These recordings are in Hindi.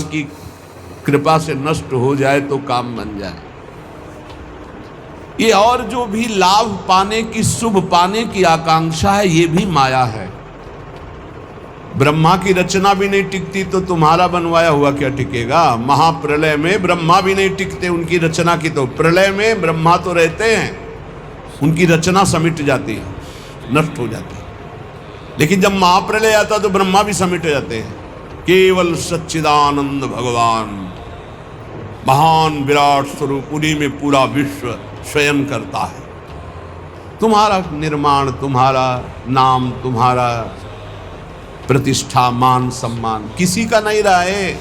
भगवान की कृपा से नष्ट हो जाए तो काम बन जाए। ये और जो भी लाभ पाने की, शुभ पाने की आकांक्षा है, ये भी माया है। ब्रह्मा की रचना भी नहीं टिकती तो तुम्हारा बनवाया हुआ क्या टिकेगा। महाप्रलय में ब्रह्मा भी नहीं टिकते उनकी रचना की, तो प्रलय में ब्रह्मा तो रहते हैं, उनकी रचना समिट जाती है, नष्ट हो जाती है। लेकिन जब महाप्रलय आता तो ब्रह्मा भी समिट जाते हैं। केवल सच्चिदानंद भगवान, महान विराट स्वरूप, उन्हीं में पूरा विश्व शयन करता है। तुम्हारा निर्माण, तुम्हारा नाम, तुम्हारा प्रतिष्ठा, मान सम्मान किसी का नहीं रहा है।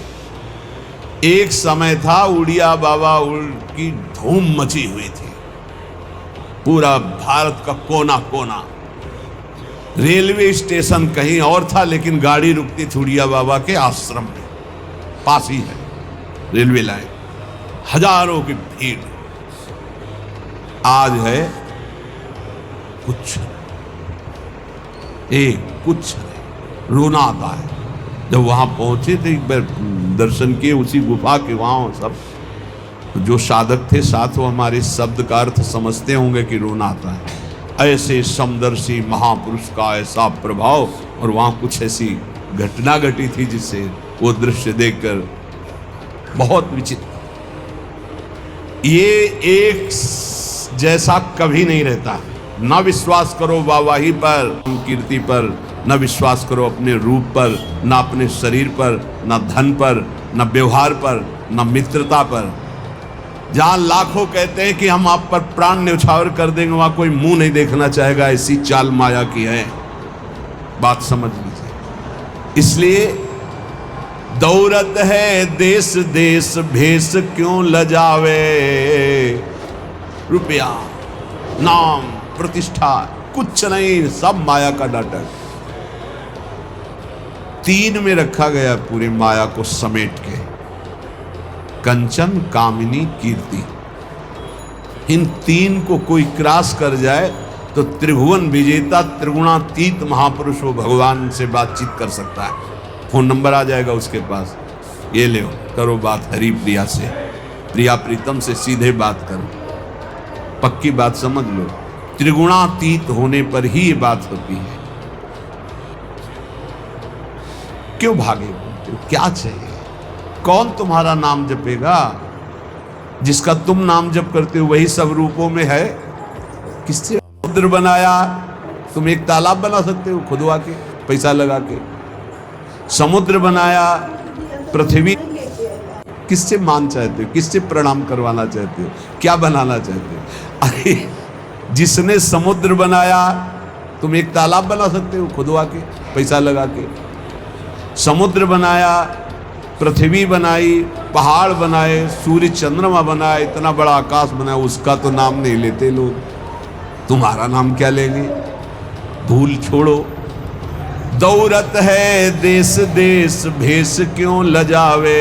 एक समय था उड़िया बाबा की धूम मची हुई थी, पूरा भारत का कोना कोना। रेलवे स्टेशन कहीं और था, लेकिन गाड़ी रुकती थी उड़िया बाबा के आश्रम में, पास ही है रेलवे लाइन, हजारों की भीड़। आज है कुछ, कुछ रोना आता है। जब वहां पहुंचे थे, एक बार दर्शन किए उसी गुफा के, वहां सब जो साधक थे साथ, वो हमारे शब्द का अर्थ समझते होंगे कि रोना आता है। ऐसे समदर्शी महापुरुष का ऐसा प्रभाव, और वहां कुछ ऐसी घटना घटी थी जिससे वो दृश्य देखकर बहुत विचित्र। ये एक जैसा कभी नहीं रहता। ना विश्वास करो वाहवाही पर, कीर्ति पर, न विश्वास करो अपने रूप पर, न अपने शरीर पर, न धन पर, न व्यवहार पर, न मित्रता पर। जहां लाखों कहते हैं कि हम आप पर प्राण न्यौछावर कर देंगे, वहां कोई मुंह नहीं देखना चाहेगा। ऐसी चाल माया की है, बात समझ लीजिए। इसलिए दौरत है देश देश, भेष क्यों लजावे। रुपया, नाम, प्रतिष्ठा कुछ नहीं, सब माया का नाटक। तीन में रखा गया पूरे माया को समेट के, कंचन, कामिनी, कीर्ति। इन तीन को कोई क्रॉस कर जाए तो त्रिभुवन विजेता, त्रिगुणातीत महापुरुष वो भगवान से बातचीत कर सकता है। फोन नंबर आ जाएगा उसके पास, ये ले करो बात हरि प्रिया से, प्रिया प्रीतम से सीधे बात करो, पक्की बात समझ लो। त्रिगुणातीत होने पर ही ये बात होती है। क्यों भागे बोलते हो, क्या चाहिए? कौन तुम्हारा नाम जपेगा? जिसका तुम नाम जप करते हो वही सब रूपों में है। किससे समुद्र बनाया? तुम एक तालाब बना सकते हो खुदवा के, पैसा लगा के। समुद्र बनाया, पृथ्वी, किससे मान चाहते हो? किससे प्रणाम करवाना चाहते हो? क्या बनाना चाहते हो? अरे जिसने समुद्र बनाया, तुम एक तालाब बना सकते हो खुदवा के, पैसा लगा के। समुद्र बनाया, पृथ्वी बनाई, पहाड़ बनाए, सूर्य चंद्रमा बनाया, इतना बड़ा आकाश बनाया, उसका तो नाम नहीं लेते लोग। तुम्हारा नाम क्या लेंगे? भूल छोड़ो। दौरत है देश देश, भेष क्यों लजावे।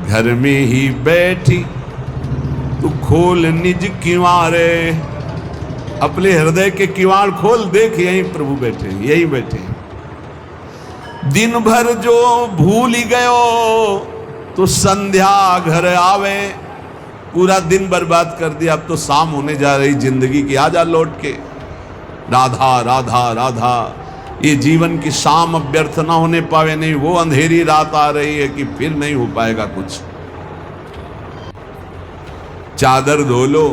घर में ही बैठी तू खोल निज किवारे। अपने हृदय के किवाड़ खोल, देख यहीं प्रभु बैठे, यहीं बैठे। दिन भर जो भूल ही गयो तो संध्या घर आवे। पूरा दिन बर्बाद कर दिया, अब तो शाम होने जा रही जिंदगी की, आजा लौट के। राधा राधा राधा, ये जीवन की शाम अब व्यर्थ ना होने पावे। नहीं, वो अंधेरी रात आ रही है कि फिर नहीं हो पाएगा कुछ। चादर धो लो,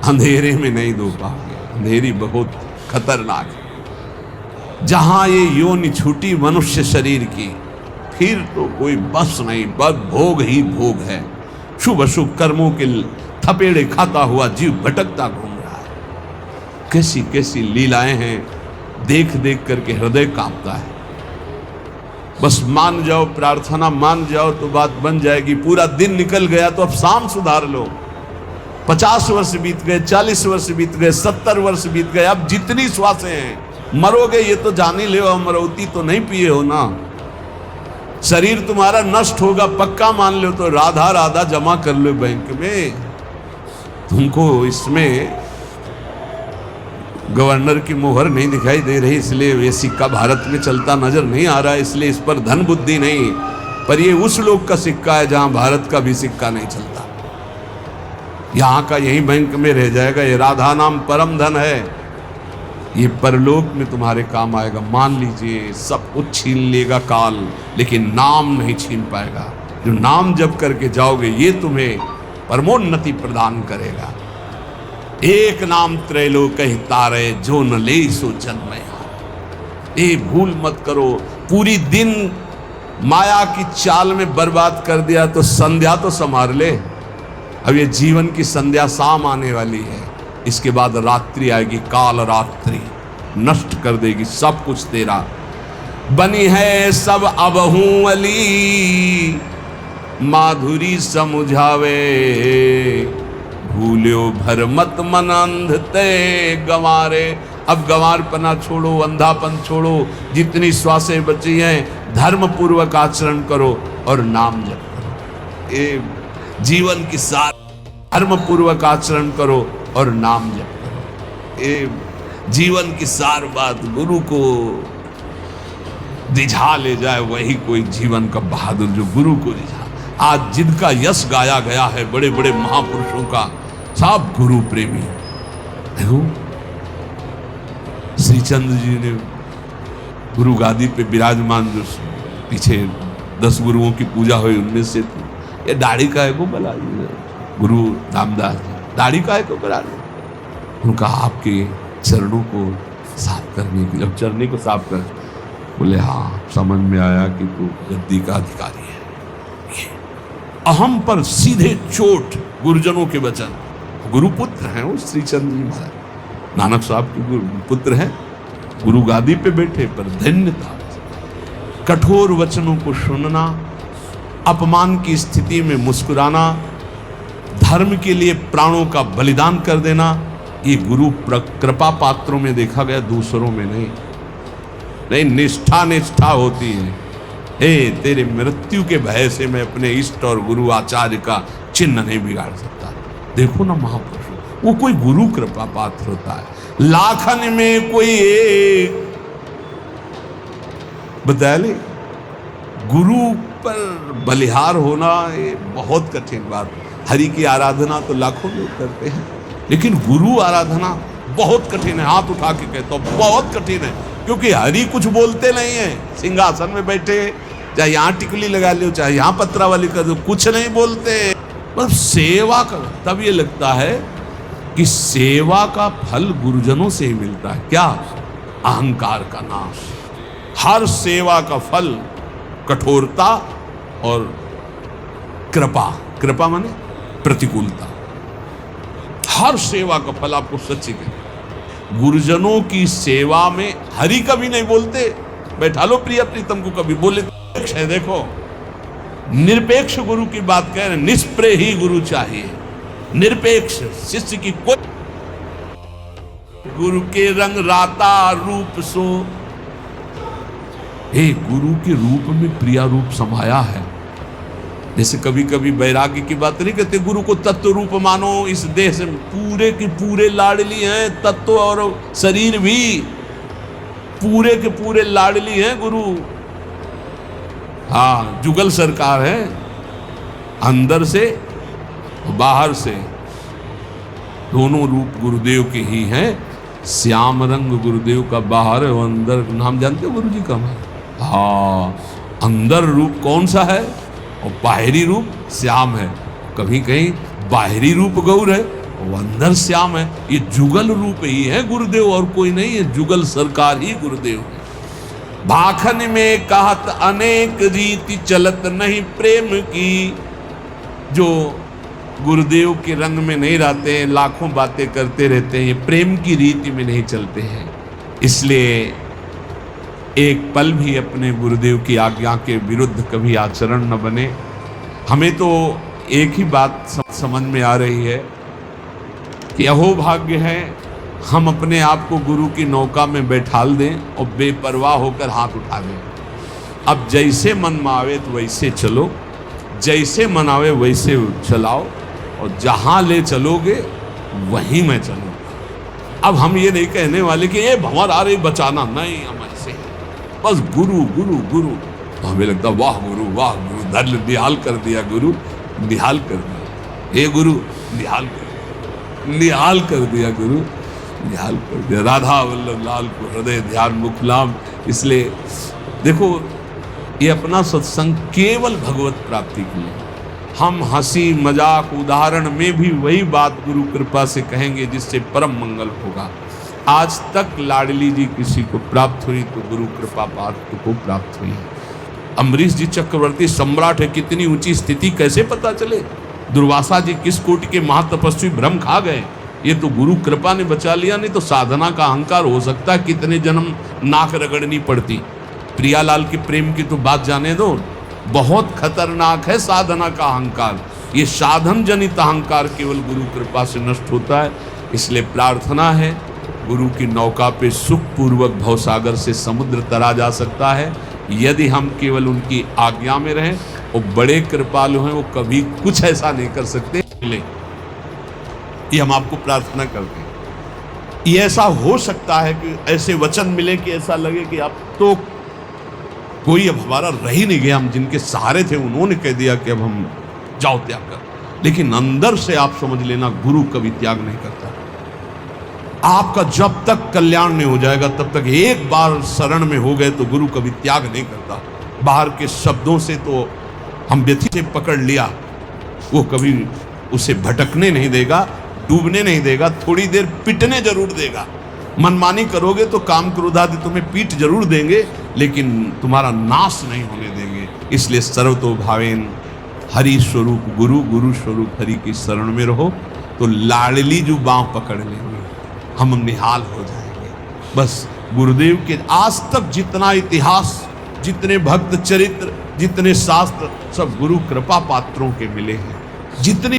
अंधेरे में नहीं धो पाओगे, अंधेरी बहुत खतरनाक है। जहां ये योनि छूटी मनुष्य शरीर की, फिर तो कोई बस नहीं, बस भोग ही भोग है। शुभ अशुभ कर्मों के थपेड़े खाता हुआ जीव भटकता घूम रहा है। कैसी कैसी लीलाएं हैं, देख देख करके हृदय कांपता है। बस मान जाओ, प्रार्थना मान जाओ तो बात बन जाएगी। पूरा दिन निकल गया तो अब शाम सुधार लो। 50 वर्ष बीत गए, 40 वर्ष बीत गए, 70 वर्ष बीत गए, अब जितनी श्वासें हैं, मरोगे ये तो जान ही ले, अमरौती तो नहीं पिए हो ना। शरीर तुम्हारा नष्ट होगा पक्का मान लो, तो राधा राधा जमा कर लो बैंक में। तुमको इसमें गवर्नर की मोहर नहीं दिखाई दे रही, इसलिए ये सिक्का भारत में चलता नजर नहीं आ रहा है, इसलिए इस पर धन बुद्धि नहीं। पर ये उस लोक का सिक्का है जहां भारत का भी सिक्का नहीं चलता। यहां का यही बैंक में रह जाएगा। ये राधा नाम परम धन है, ये परलोक में तुम्हारे काम आएगा। मान लीजिए सब कुछ छीन लेगा काल, लेकिन नाम नहीं छीन पाएगा। जो नाम जप करके जाओगे ये तुम्हें परमोन्नति प्रदान करेगा। एक नाम त्रैलोक तारे, जो न ले सो जन्म। ये भूल मत करो। पूरी दिन माया की चाल में बर्बाद कर दिया तो संध्या तो संभाल ले। अब ये जीवन की संध्या शाम आने वाली है, इसके बाद रात्रि आएगी, काल रात्रि नष्ट कर देगी सब कुछ तेरा। बनी है सब अबहू अली, माधुरी समुझावे। भूल्यो भर मत मन अंध ते गंवारे। अब गंवारपना छोड़ो, अंधापन छोड़ो। जितनी श्वासें बची हैं धर्म पूर्वक आचरण करो और नाम जप करो। ये जीवन की सार, धर्म पूर्वक आचरण करो और नाम जप करो। ये जीवन की सार बात। गुरु को रिझा ले जाए वही कोई जीवन का बहादुर, जो गुरु को रिझा। आज जिनका यश गाया गया है बड़े बड़े महापुरुषों का, सब गुरु प्रेमी। देखो श्रीचंद्र जी ने गुरु गादी पे विराजमान, जो पीछे 10 गुरुओं की पूजा हुई उनमें से ये दाढ़ी का है को बना गुरु रामदास जी, दाढ़ी का है को बना उनका आपके चरणों को साफ करने के लिए, चरनी को साफ कर। बोले हाँ, समझ में आया कि तू गद्दी का अधिकारी है। अहम पर सीधे चोट गुरुजनों के वचन। गुरुपुत्र हैं वो श्रीचंद्र जी महाराज, नानक साहब के पुत्र हैं। गुरु गादी पे बैठे पर धन्य था। कठोर वचनों को सुनना, अपमान की स्थिति में मुस्कुराना, धर्म के लिए प्राणों का बलिदान कर देना, ये गुरु कृपा पात्रों में देखा गया, दूसरों में नहीं। निष्ठा निष्ठा होती है। हे तेरे मृत्यु के भय से मैं अपने इष्ट और गुरु आचार्य का चिन्ह नहीं बिगाड़ सकता। देखो ना महापुरुष, वो कोई गुरु कृपा पात्र होता है। लाखन में कोई एक बता ले, गुरु पर बलिहार होना ये बहुत कठिन बात। हरि की आराधना तो लाखों लोग करते हैं, लेकिन गुरु आराधना बहुत कठिन है। हाथ उठा के कहता हूं बहुत कठिन है, क्योंकि हरि कुछ बोलते नहीं है। सिंहासन में बैठे, चाहे यहां टिकली लगा लो, चाहे यहां पत्रावली कर दो, कुछ नहीं बोलते। मतलब सेवा कर, तब ये लगता है कि सेवा का फल गुरुजनों से ही मिलता है। क्या? अहंकार का नाश। हर सेवा का फल कठोरता और कृपा। कृपा माने प्रतिकूलता। हर सेवा का फल आपको सच्ची कहे। गुरुजनों की सेवा में हरि कभी नहीं बोलते। बैठा लो प्रिय प्रीतम को, कभी बोले है। देखो निरपेक्ष गुरु की बात कह रहे, निष्प्रेय ही गुरु चाहिए। निरपेक्ष शिष्य की कोई, गुरु के रंग राता रूप सो। हे गुरु के रूप में प्रिया रूप समाया है। जैसे कभी कभी वैराग्य की बात नहीं कहते, गुरु को तत्व रूप मानो। इस देह से पूरे के पूरे लाडली हैं, तत्व और शरीर भी पूरे के पूरे लाडली हैं गुरु। हाँ, जुगल सरकार है, अंदर से बाहर से दोनों रूप गुरुदेव के ही हैं। श्याम रंग गुरुदेव का बाहर है, अंदर नाम जानते हो गुरु जी का? हाँ, अंदर रूप कौन सा है और बाहरी रूप श्याम है। कभी कहीं बाहरी रूप गौर है और अंदर श्याम है। ये जुगल रूप ही है गुरुदेव, और कोई नहीं है। जुगल सरकार ही गुरुदेव है। भाखन में कहत अनेक रीति चलत नहीं प्रेम की। जो गुरुदेव के रंग में नहीं रहते हैं, लाखों बातें करते रहते हैं, ये प्रेम की रीति में नहीं चलते हैं। इसलिए एक पल भी अपने गुरुदेव की आज्ञा के विरुद्ध कभी आचरण न बने। हमें तो एक ही बात समझ में आ रही है कि अहोभाग्य है हम अपने आप को गुरु की नौका में बैठाल दें और बेपरवाह होकर हाथ उठा दें। अब जैसे मन में आवे तो वैसे चलो, जैसे मन आवे वैसे चलाओ, और जहाँ ले चलोगे वहीं मैं चलूँगा। अब हम ये नहीं कहने वाले कि ये भंवर आ रही बचाना, नहीं, हम ऐसे बस गुरु गुरु गुरु। तो हमें लगता वाह गुरु धर निहाल कर दिया गुरु, निहाल कर दिया, हे गुरु निहाल कर दिया, निहाल कर दिया गुरु, निहाल कर दिया। राधा वल्लभ लाल को हृदय ध्यान मुखलाम। इसलिए देखो, ये अपना सत्संग केवल भगवत प्राप्ति के लिए। हम हंसी मजाक उदाहरण में भी वही बात गुरु कृपा से कहेंगे जिससे परम मंगल होगा। आज तक लाडली जी किसी को प्राप्त हुई तो गुरु कृपा पात्र को प्राप्त हुई। अम्बरीश जी चक्रवर्ती सम्राट है, कितनी ऊंची स्थिति कैसे पता चले? दुर्वासा जी किस कोटि के महातपस्वी भ्रम खा गए, ये तो गुरु कृपा ने बचा लिया, नहीं तो साधना का अहंकार हो सकता है कितने जन्म नाक रगड़नी पड़ती। प्रियालाल के प्रेम की तो बात जाने दो, बहुत खतरनाक है साधना का अहंकार। ये साधन जनित अहंकार केवल गुरु कृपा से नष्ट होता है। इसलिए प्रार्थना है, गुरु की नौका पे सुख पूर्वक भवसागर से समुद्र तरा जा सकता है यदि हम केवल उनकी आज्ञा में रहें। वो बड़े कृपालु हैं, वो कभी कुछ ऐसा नहीं कर सकते। ये हम आपको प्रार्थना करते हैं। ये ऐसा हो सकता है कि ऐसे वचन मिले कि ऐसा लगे कि अब तो कोई अब हमारा रह ही नहीं गया, हम जिनके सहारे थे उन्होंने कह दिया कि अब हम जाओ त्याग कर। लेकिन अंदर से आप समझ लेना, गुरु कभी त्याग नहीं करता। आपका जब तक कल्याण नहीं हो जाएगा तब तक, एक बार शरण में हो गए तो गुरु कभी त्याग नहीं करता। बाहर के शब्दों से तो हम व्यथी से पकड़ लिया, वो कभी उसे भटकने नहीं देगा, डूबने नहीं देगा, थोड़ी देर पिटने जरूर देगा। मनमानी करोगे तो काम क्रोध आदि तुम्हें पीठ जरूर देंगे, लेकिन तुम्हारा नाश नहीं होने देंगे। इसलिए सर्वतो भावेन हरि स्वरूप गुरु, गुरु स्वरूप हरि की शरण में रहो, तो लाडली जो बाँह पकड़ लेंगे, हम निहाल हो जाएंगे। बस गुरुदेव के आज तक जितना इतिहास, जितने भक्त चरित्र, जितने शास्त्र, सब गुरु कृपा पात्रों के मिले हैं। जितनी